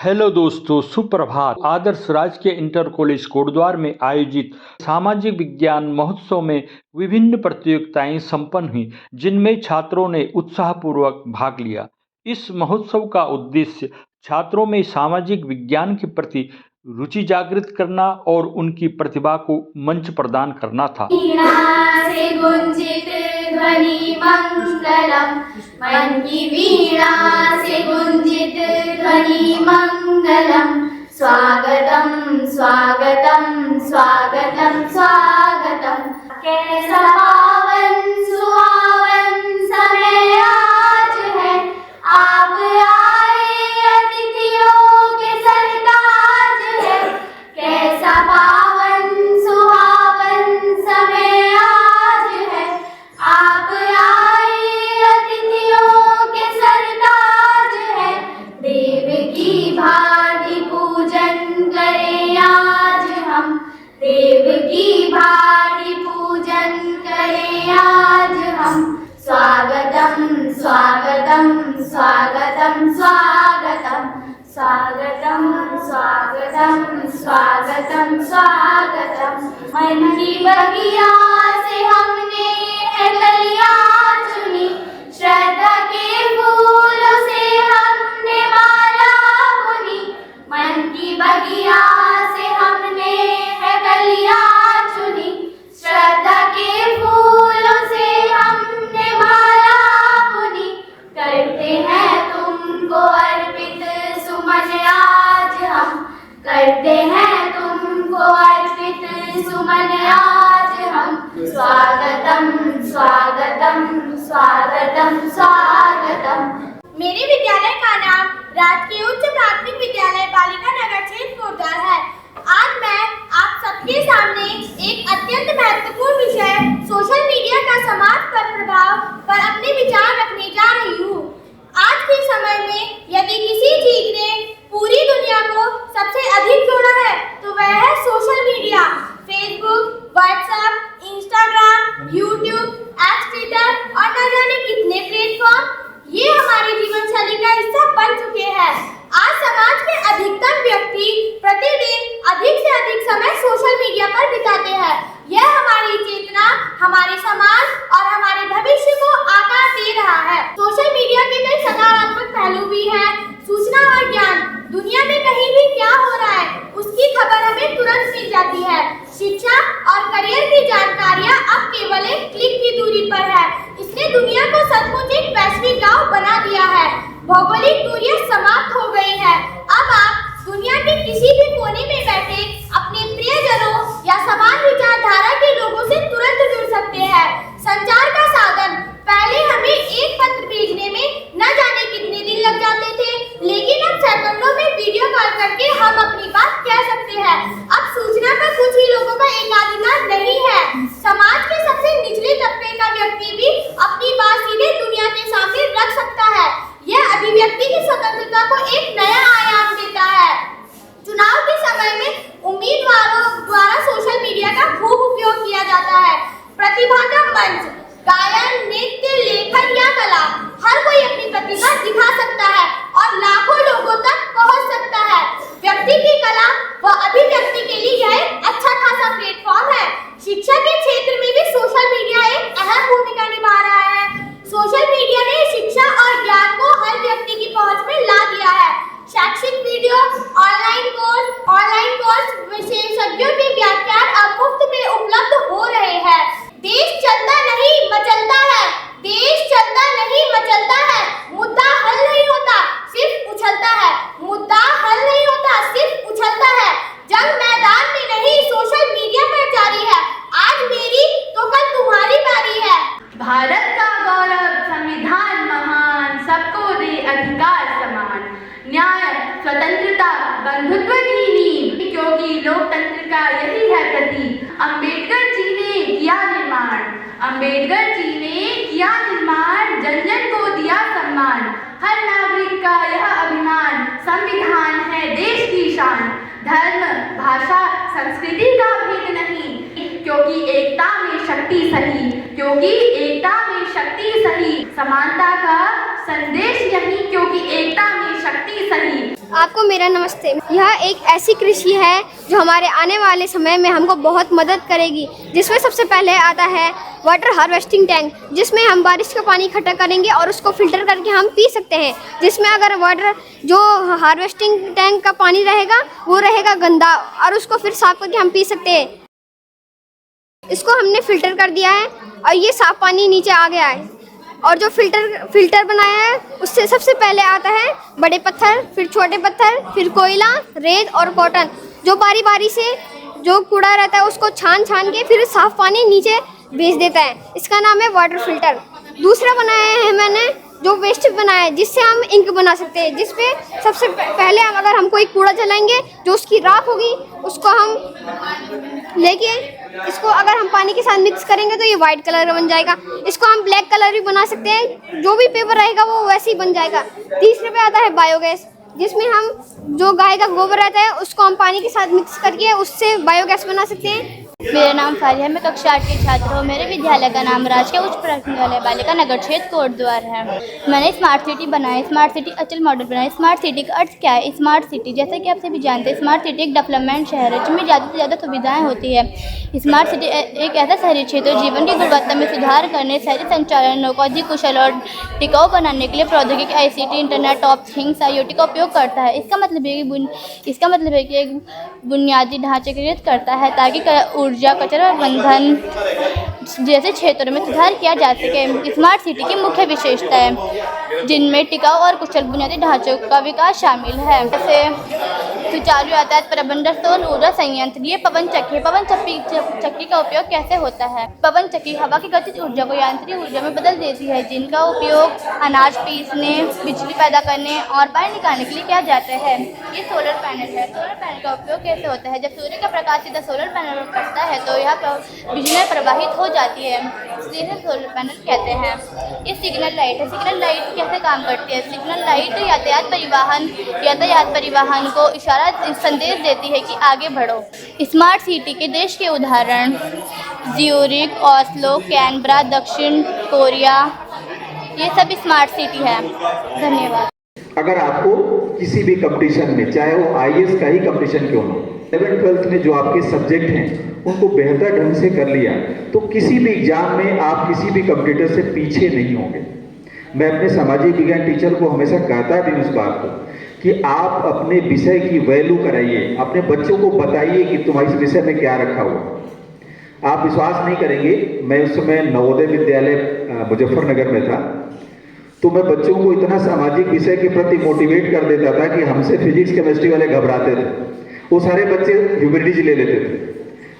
Hello दोस्तों, सुप्रभात। आदर्श राजकीय इंटर कॉलेज कोटद्वार में आयोजित सामाजिक विज्ञान महोत्सव में विभिन्न प्रतियोगिताएं संपन्न हुई, जिनमें छात्रों ने उत्साहपूर्वक भाग लिया। इस महोत्सव का उद्देश्य छात्रों में सामाजिक विज्ञान के प्रति रुचि जागृत करना और उनकी प्रतिभा को मंच प्रदान करना था। वीणा से गुंजित ध्वनि मंगलम, मन की वीणा से गुंजित ध्वनि मंगलम। स्वागतम स्वागतम स्वागतम स्वागतम। कैसा पावन सुहावन समय आज है, आप आए अतिथियों के सरताज है। कैसा पावन सुहावन समय आज है, आप आए अतिथियों के सरताज है। देव की भांति पूजन करें आज हम, देव की भांति पूजन करें आज हम। स्वागतम स्वागतम स्वागतम स्वागतम स्वागतम स्वागतम स्वागतम स्वागतम। मन की बगिया से हमने है कलियां चुनी, श्रद्धा के फूलों से हमने माला बुनी। मन की बगिया से हमने है कलियां चुनी, श्रद्धा के फूलों से हमने माला बुनी। करते हैं तुमको अर्पित सुमन आज हम, करते हैं तुमको अर्पित सुमन आज हम। स्वागतम स्वागतम स्वागतम स्वागतम। मेरे विद्यालय का नाम राजकीय उच्च प्राथमिक विद्यालय बालिका नगर क्षेत्र कोटद्वार है। आज मैं आप सबके सामने एक अत्यंत महत्वपूर्ण विषय सोशल मीडिया का समाज पर प्रभाव पर अपने विचार रखने जा रही हूँ। आज के समय में यदि किसी चीज ने पूरी दुनिया को सबसे अधिक जोड़ा है तो वह है social media. Facebook, WhatsApp, Instagram, YouTube, x, Twitter और न जाने कितने प्लेटफॉर्म ये हमारे जीवन शैली का हिस्सा बन चुके हैं। आज समाज के अधिकतम व्यक्ति प्रतिदिन अधिक से अधिक समय सोशल मीडिया पर बिताते हैं। यह हमारी चेतना, हमारे समाज और हमारे भविष्य को आकार दे रहा है। सोशल मीडिया के कई सकारात्मक पहलू भी हैं। सूचना और ज्ञान, दुनिया में कहीं भी क्या हो रहा है उसकी खबर हमें तुरंत मिल जाती है। शिक्षा और करियर की जानकारियां अब केवल एक क्लिक की दूरी पर है। इसने दुनिया को सचमुच एक वैश्विक गांव बना दिया है। भौगोलिक दूरियां समाप्त हो गई है। अब आप दुनिया के किसी भी कोने में बैठे अपने प्रियजनों या समान विचारधारा के लोगों से तुरंत जुड़ सकते हैं। संचार का साधन, पहले हमें एक पत्र भेजने में न जाने कितने दिन लग जाते थे, लेकिन अब सेकंडों में वीडियो कॉल करके हम अपनी बात कह सकते हैं। अब सूचना पर कुछ ही लोगों का एकाधिकार नहीं है। समाज के सबसे निचले तबके का व्यक्ति भी अपनी बात सीधे दुनिया के सामने रख सकता है। यह अभिव्यक्ति की स्वतंत्रता को एक नया आयाम देता है। चुनाव के समय में उम्मीदवारों द्वारा सोशल मीडिया का खूब उपयोग किया जाता है। प्रतिभा का मंच, गायन, नृत्य, लेखन या कला, हर कोई अपनी प्रतिभा दिखा सकता है और लाखों लोगों तक पहुंच सकता है। व्यक्ति की कला व अभिव्यक्ति के लिए यह एक अच्छा खासा प्लेटफॉर्म है। शिक्षा के क्षेत्र में भी सोशल मीडिया एक अहम भूमिका निभा रहा है। सोशल मीडिया ने शिक्षा और ज्ञान को हर व्यक्ति की पहुंच में ला दिया है। शैक्षिक वीडियो, ऑनलाइन कोर्स, विशेषज्ञों के व्याख्यान अब मुफ्त में उपलब्ध हो रहे हैं। देश चलता नहीं मचलता है, देश चलता नहीं मचलता है। मुद्दा हल नहीं होता, सिर्फ उछलता है। मुद्दा हल नहीं होता, सिर्फ उछलता है। जंग मैदान में नहीं, सोशल मीडिया पर जारी है। आज मेरी तो कल तुम्हारी बारी है। भारत का गौरव संविधान महान, सबको दे अधिकार समान। न्याय, स्वतंत्रता, बंधुत्व की नींव, क्योंकि लोकतंत्र का यही है प्रतीक। अम्बेडकर जी ने किया निर्माण, अम्बेडकर जी ने किया निर्माण, जन जन को दिया सम्मान। हर नागरिक का यह अभिमान, संविधान है देश की शान। धर्म, भाषा, संस्कृति का भेद नहीं, क्योंकि एकता में शक्ति सही, क्योंकि एकता में शक्ति सही। समानता का संदेश यही, क्योंकि एकता में शक्ति सही। आपको मेरा नमस्ते। यह एक ऐसी कृषि है जो हमारे आने वाले समय में हमको बहुत मदद करेगी, जिसमें सबसे पहले आता है वाटर हार्वेस्टिंग टैंक, जिसमें हम बारिश का पानी इकट्ठा करेंगे और उसको फिल्टर करके हम पी सकते हैं। जिसमें अगर वाटर जो हार्वेस्टिंग टैंक का पानी रहेगा वो रहेगा गंदा और उसको फिर साफ करके हम पी सकते हैं। इसको हमने फिल्टर कर दिया है और ये साफ पानी नीचे आ गया है। और जो फिल्टर बनाया है उससे सबसे पहले आता है बड़े पत्थर, फिर छोटे पत्थर, फिर कोयला, रेत और कॉटन, जो बारी बारी से जो कूड़ा रहता है उसको छान के फिर साफ पानी नीचे भेज देता है। इसका नाम है वाटर फिल्टर। दूसरा बनाया है मैंने जो वेस्ट बनाया है, जिससे हम इंक बना सकते हैं। जिसपे सबसे पहले अगर हम कोई कूड़ा जलाएंगे जो उसकी राख होगी उसको हम लेके इसको अगर हम पानी के साथ मिक्स करेंगे तो ये वाइट कलर का बन जाएगा। इसको हम ब्लैक कलर भी बना सकते हैं, जो भी पेपर रहेगा वो वैसे ही बन जाएगा। तीसरे पे आता है बायोगैस, जिसमें हम जो गाय का गोबर रहता है उसको हम पानी के साथ मिक्स करके उससे बायोगैस बना सकते हैं। मेरा नाम फारिया है, मैं कक्षा 8 की छात्र हूँ। मेरे विद्यालय का नाम राजकीय उच्च प्राथमिक विद्यालय बालिका नगर क्षेत्र कोटद्वार है। मैंने स्मार्ट सिटी बनाया, स्मार्ट सिटी अचल मॉडल बनाया। स्मार्ट सिटी का अर्थ क्या है? स्मार्ट सिटी, जैसे कि आप सभी जानते हैं, स्मार्ट सिटी एक डेवलपमेंट शहर है जिसमें ज़्यादा से ज़्यादा सुविधाएं होती है। स्मार्ट सिटी एक ऐसा शहरी क्षेत्र जीवन की गुणवत्ता में सुधार करने, शहरी संचालनों को अधिक कुशल और टिकाऊ बनाने के लिए प्रौद्योगिकी ICT, internet of things, IoT का उपयोग करता है। इसका मतलब है कि एक बुनियादी ढांचे क्रिएट करता है ताकि ऊर्जा, कचरा प्रबंधन जैसे क्षेत्रों में सुधार किया जा सके। स्मार्ट सिटी की मुख्य विशेषताएं, जिनमें टिकाऊ और कुशल बुनियादी ढांचों का विकास शामिल है, जैसे सुचारू यातायात प्रबंधन, सौर ऊर्जा संयंत्र। ये पवन चक्की का उपयोग कैसे होता है? पवन चक्की हवा की गतिज ऊर्जा को यांत्रिक ऊर्जा में बदल देती है, जिनका उपयोग अनाज पीसने, बिजली पैदा करने और पानी निकालने के लिए किया जाता है। ये सोलर पैनल है। सोलर पैनल का उपयोग कैसे होता है? जब सूर्य का प्रकाश सीधा सोलर पैनल पर पड़ता है तो यह बिजली प्रवाहित हो जाती है, इसलिए सोलर पैनल कहते हैं। ये सिग्नल लाइट है। सिग्नल लाइट कैसे काम करती है? सिग्नल लाइट यातायात परिवहन को इशारा संदेश देती है कि आगे बढ़ो। स्मार्ट सिटी के देश के उदाहरण ज्यूरिख, ओस्लो, कैनबरा, दक्षिण कोरिया, ये सब स्मार्ट सिटी है। धन्यवाद। अगर आपको किसी भी कंपटीशन में, चाहे वो IAS का ही कंपटीशन क्यों ना, 11th-12th में जो आपके सब्जेक्ट हैं उनको बेहतर ढंग से कर लिया तो किसी भी एग्जाम में आप किसी भी कंपटीटर से पीछे नहीं होंगे। मैं अपने सामाजिक विज्ञान टीचर को हमेशा कहता भी उस बात को कि आप अपने विषय की वैल्यू कराइए, अपने बच्चों को बताइए कि तुम्हारे इस विषय में क्या रखा हुआ। आप विश्वास नहीं करेंगे, मैं उस समय नवोदय विद्यालय मुजफ्फरनगर में था, तो मैं बच्चों को इतना सामाजिक विषय के प्रति मोटिवेट कर देता था कि हमसे फिजिक्स केमिस्ट्री वाले घबराते थे। वो सारे बच्चे ह्यूमैनिटीज ले लेते थे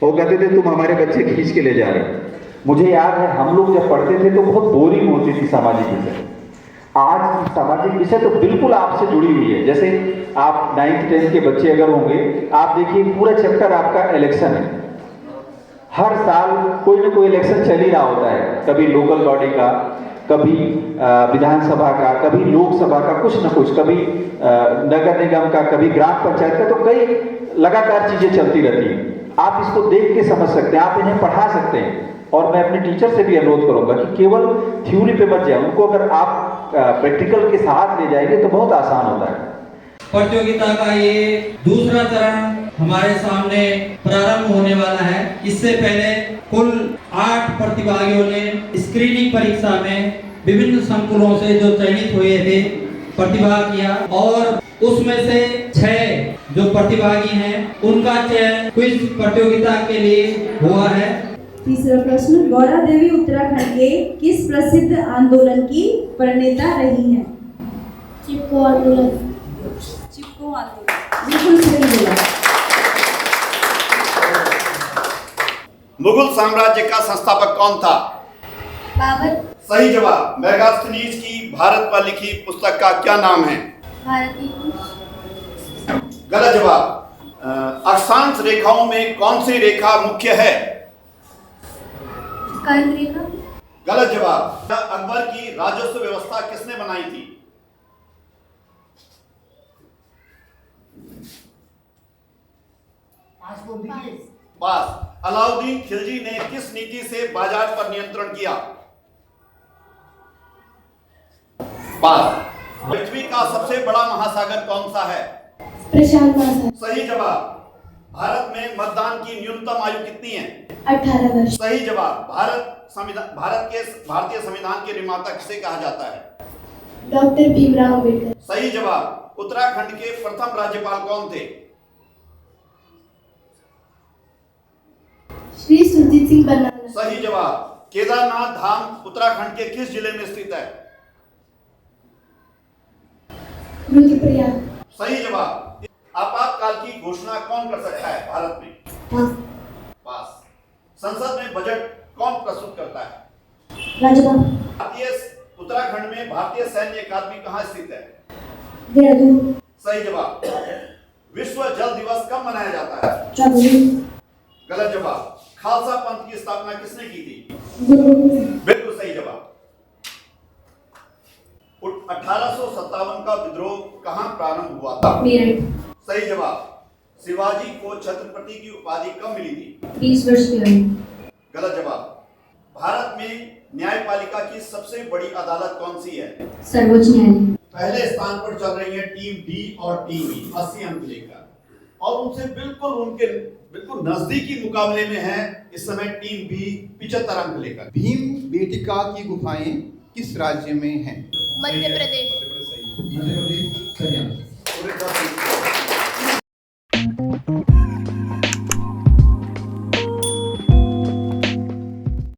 और कहते थे तुम हमारे बच्चे खींच के ले जा रहे हो। मुझे याद है हम लोग जब पढ़ते थे तो बहुत बोरिंग होती थी सामाजिक विषय। आज सामाजिक विषय तो बिल्कुल आपसे जुड़ी हुई है। जैसे आप 9th-10th के बच्चे अगर होंगे, आप देखिए पूरा चैप्टर आपका इलेक्शन है। हर साल कोई ना कोई इलेक्शन चल ही रहा होता है, कभी लोकल बॉडी का, कभी विधानसभा का, कभी लोकसभा का, कुछ न कुछ, कभी नगर निगम का, कभी ग्राम पंचायत का, तो कई लगातार चीजें चलती रहती हैं। आप इसको देख के समझ सकते हैं, आप इन्हें पढ़ा सकते हैं। और मैं अपने टीचर से भी अनुरोध करूंगा कि केवल थ्योरी पे मत जाए, उनको अगर आप प्रैक्टिकल के साथ ले जाएंगे तो बहुत आसान होता है। प्रतियोगिता का ये दूसरा चरण हमारे सामने प्रारंभ होने वाला है। इससे पहले कुल 8 प्रतिभागियों ने स्क्रीनिंग परीक्षा में विभिन्न संकुलों से जो चयनित हुए थे प्रतिभा किया और उसमें से 6 जो प्रतिभागी हैं उनका चयन क्विज प्रतियोगिता के लिए हुआ है। तीसरा प्रश्न, गौरा देवी उत्तराखंड के किस प्रसिद्ध आंदोलन की प्रणेता रही हैं? चिपको आंदोलन। चिपको आंदोलन, बिल्कुल सही बोला। मुगल साम्राज्य का संस्थापक कौन था? बाबर। सही जवाब। मेगास्थनीज की भारत पर लिखी पुस्तक का क्या नाम है? भारती। गलत जवाब। अक्षांश रेखाओं में कौन सी रेखा मुख्य है? कर्क रेखा। गलत जवाब। अकबर की राजस्व व्यवस्था किसने बनाई थी? पास। अलाउद्दीन खिलजी ने किस नीति से बाजार पर नियंत्रण किया? पास। पृथ्वी का सबसे बड़ा महासागर कौन सा है? प्रशांत महासागर। सही जवाब। भारत में मतदान की न्यूनतम आयु कितनी है? 18 वर्ष। सही जवाब। भारतीय संविधान के निर्माता किसे कहा जाता है? डॉक्टर भीमराव अम्बेडकर। सही जवाब। उत्तराखंड के प्रथम राज्यपाल कौन थे? श्री सुरजीत सिंह बरनाला। सही जवाब। केदारनाथ धाम उत्तराखंड के किस जिले में स्थित है? रुद्रप्रयाग। सही जवाब। आपातकाल की घोषणा कौन कर सकता है भारत में? पास। संसद में बजट कौन प्रस्तुत करता है? राज्यपाल। उत्तराखंड में भारतीय सैन्य अकादमी कहाँ स्थित है? देहरादून। सही जवाब। विश्व जल दिवस कब मनाया जाता है? 14 जून। गलत जवाब। खालसा पंथ की स्थापना किसने की थी? गुरु गोबिंद सिंह। बिल्कुल सही जवाब। 1857 का विद्रोह कहाँ प्रारंभ हुआ था? मेरठ। सही जवाब। शिवाजी को छत्रपति की उपाधि कब मिली थी? 20 वर्ष की आयु। गलत जवाब। भारत में न्यायपालिका की सबसे बड़ी अदालत कौन सी है? सर्वोच्च न्यायालय। पहले स्थान पर चल रही है टीम डी और टीम ई 80 अंक लेकर, और उनसे बिल्कुल नजदीकी मुकाबले में है इस समय टीम बी 75 अंक लेकर। भीम बेटिका की गुफाएं किस राज्य में हैं? मध्य प्रदेश।